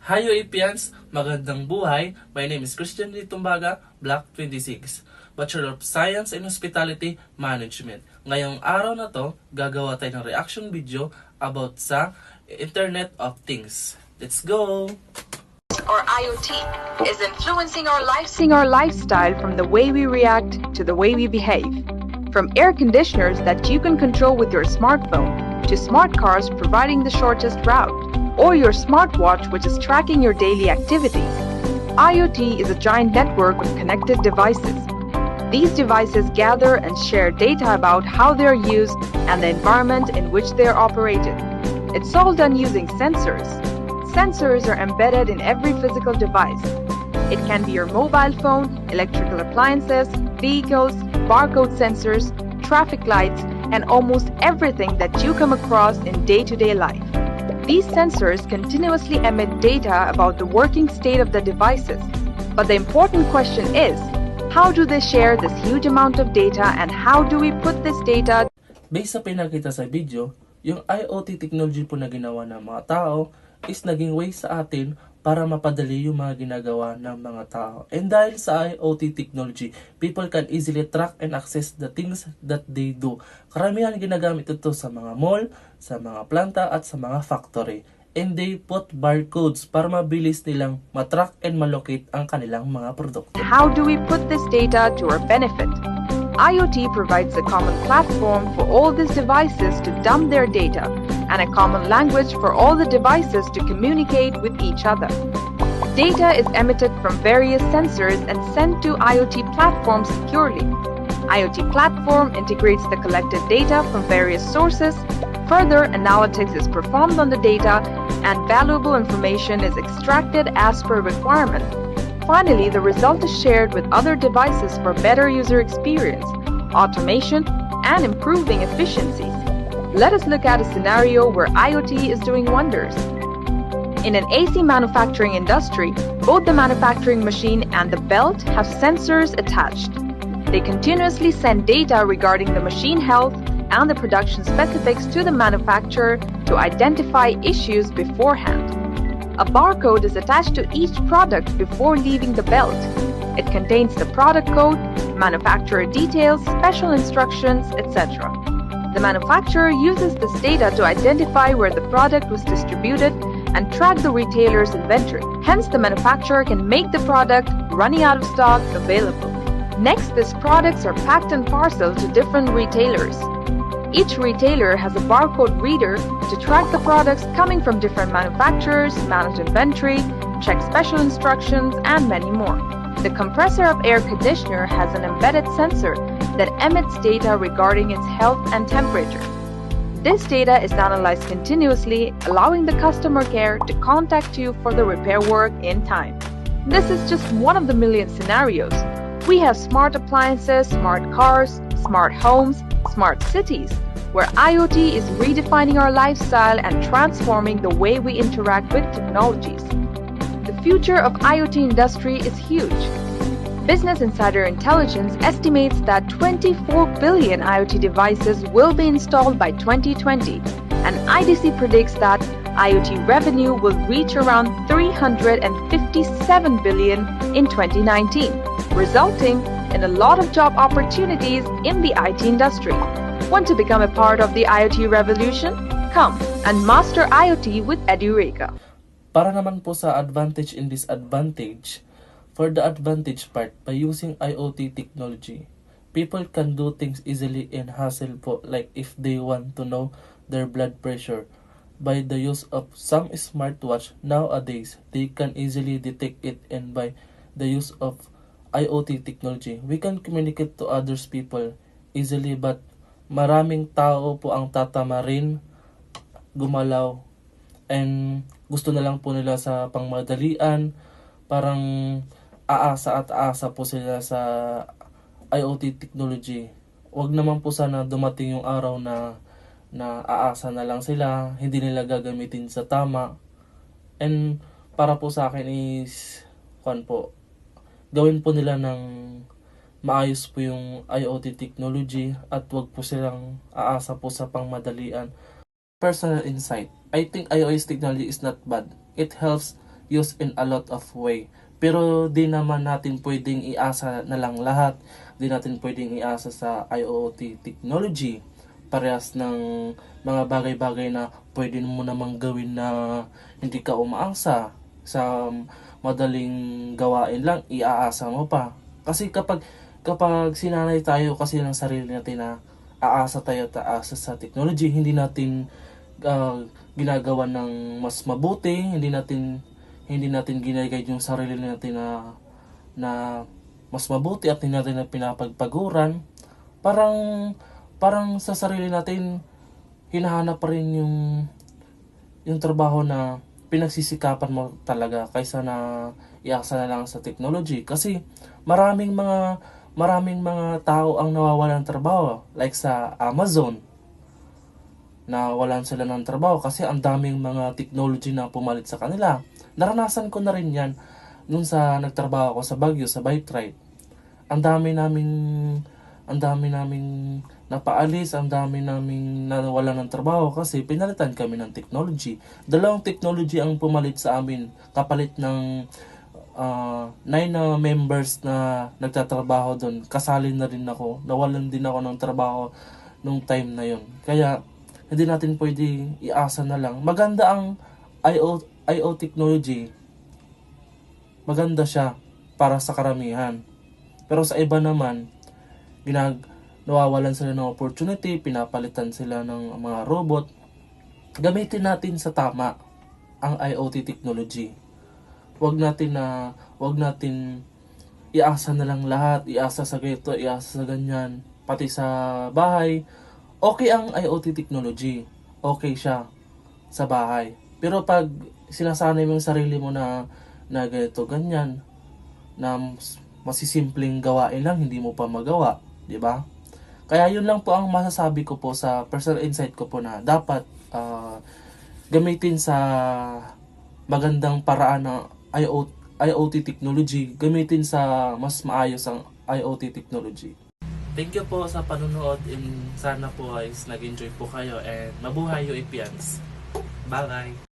Hi UAPians! Magandang buhay! My name is Christian Litumbaga, Block 26, Bachelor of Science in Hospitality Management. Ngayong araw na to, gagawa tayo ng reaction video about sa Internet of Things. Let's go! Or IoT is influencing our lifestyle from the way we react to the way we behave. From air conditioners that you can control with your smartphone to smart cars providing the shortest route, or your smartwatch which is tracking your daily activities. IoT is a giant network of connected devices. These devices gather and share data about how they are used and the environment in which they are operated. It's all done using sensors. Sensors are embedded in every physical device. It can be your mobile phone, electrical appliances, vehicles, barcode sensors, traffic lights, and almost everything that you come across in day-to-day life. These sensors continuously emit data about the working state of the devices. But the important question is, how do they share this huge amount of data and how do we put this data? Based sa pinakita sa video, yung IoT technology po na ginawa ng mga tao is naging way sa atin para mapadali yung mga ginagawa ng mga tao. And dahil sa IoT technology, people can easily track and access the things that they do. Karamihan ginagamit ito sa mga mall, sa mga planta at sa mga factory. And they put barcodes para mabilis nilang matrack and malocate ang kanilang mga produkto. How do we put this data to our benefit? IoT provides a common platform for all these devices to dump their data and a common language for all the devices to communicate with each other. Data is emitted from various sensors and sent to IoT platforms securely. IoT platform integrates the collected data from various sources. Further analytics is performed on the data and valuable information is extracted as per requirement. Finally, the result is shared with other devices for better user experience, automation, and improving efficiencies. Let us look at a scenario where IoT is doing wonders. In an AC manufacturing industry, both the manufacturing machine and the belt have sensors attached. They continuously send data regarding the machine health and the production specifics to the manufacturer to identify issues beforehand. A barcode is attached to each product before leaving the belt. It contains the product code, manufacturer details, special instructions, etc. The manufacturer uses this data to identify where the product was distributed and track the retailer's inventory. Hence, the manufacturer can make the product running out of stock available. Next, these products are packed and parceled to different retailers. Each retailer has a barcode reader to track the products coming from different manufacturers, manage inventory, check special instructions, and many more. The compressor of air conditioner has an embedded sensor that emits data regarding its health and temperature. This data is analyzed continuously, allowing the customer care to contact you for the repair work in time. This is just one of the million scenarios. We have smart appliances, smart cars, smart homes, smart cities, where IoT is redefining our lifestyle and transforming the way we interact with technologies. The future of IoT industry is huge. Business Insider Intelligence estimates that 24 billion IoT devices will be installed by 2020, and IDC predicts that IoT revenue will reach around 357 billion in 2019, resulting in a lot of job opportunities in the IT industry. Want to become a part of the IoT revolution? Come and master IoT with Edureka. Para naman po sa advantage and disadvantage, for the advantage part, by using IoT technology, people can do things easily and hassle po, like if they want to know their blood pressure. By the use of some smartwatch nowadays, they can easily detect it, and by the use of IoT technology, we can communicate to others people easily, but maraming tao po ang tatamarin, gumalaw, and gusto na lang po nila sa pangmadalian, parang aasa at aasa po sila sa IoT technology. Wag naman po sana dumating yung araw na aasa na lang sila, hindi nila gagamitin sa tama. And para po sa akin is, gawin po nila ng maayos po yung IoT technology at wag po silang aasa po sa pangmadalian. Personal insight. I think iOS technology is not bad. It helps used in a lot of way. Pero di naman natin pwedeng iasa na lang lahat. Di natin pwedeng iasa sa IoT technology. Parehas ng mga bagay-bagay na pwede mo namang gawin na hindi ka umaasa. Sa madaling gawain lang, iaasa mo pa. Kasi kapag sinanay tayo kasi ng sarili natin na aasa tayo taasa sa technology, hindi natin ginagawa ng mas mabuti, hindi natin ginagay yung sarili natin na mas mabuti at hindi natin na pinapagpaguran. Parang sa sarili natin hinahanap pa rin yung trabaho na pinagsisikapan mo talaga kaysa na iasa na lang sa technology. Kasi maraming mga tao ang nawawalan ng trabaho, like sa Amazon. Nawalan sila ng trabaho kasi ang daming mga technology na pumalit sa kanila. Naranasan ko na rin yan nung sa nagtrabaho ako sa Baguio, sa Bike Ride. Ang dami naming napaalis, ang dami naming nawalan ng trabaho kasi pinalitan kami ng technology. 2 technology ang pumalit sa amin, kapalit ng 9 na members na nagtatrabaho doon. Kasali na rin ako, nawalan din ako ng trabaho nung time na yon. Kaya hindi natin pwede iasa na lang. Maganda ang IO technology. Maganda siya para sa karamihan. Pero sa iba naman, nawawalan sila ng opportunity, pinapalitan sila ng mga robot. Gamitin natin sa tama ang IoT technology. Wag natin iasa na lang lahat, iasa sa ganito, iasa sa ganyan, pati sa bahay. Okay ang IoT technology. Okay siya sa bahay. Pero pag sinasanay mo yung sarili mo na ganito, ganyan, na masisimpleng gawain lang, hindi mo pa magawa, di ba? Kaya yun lang po ang masasabi ko po sa personal insight ko po na dapat gamitin sa magandang paraan ng IoT technology, gamitin sa mas maayos ang IoT technology. Thank you po sa panonood and sana po guys nag-enjoy po kayo and mabuhay UAPians. Bye!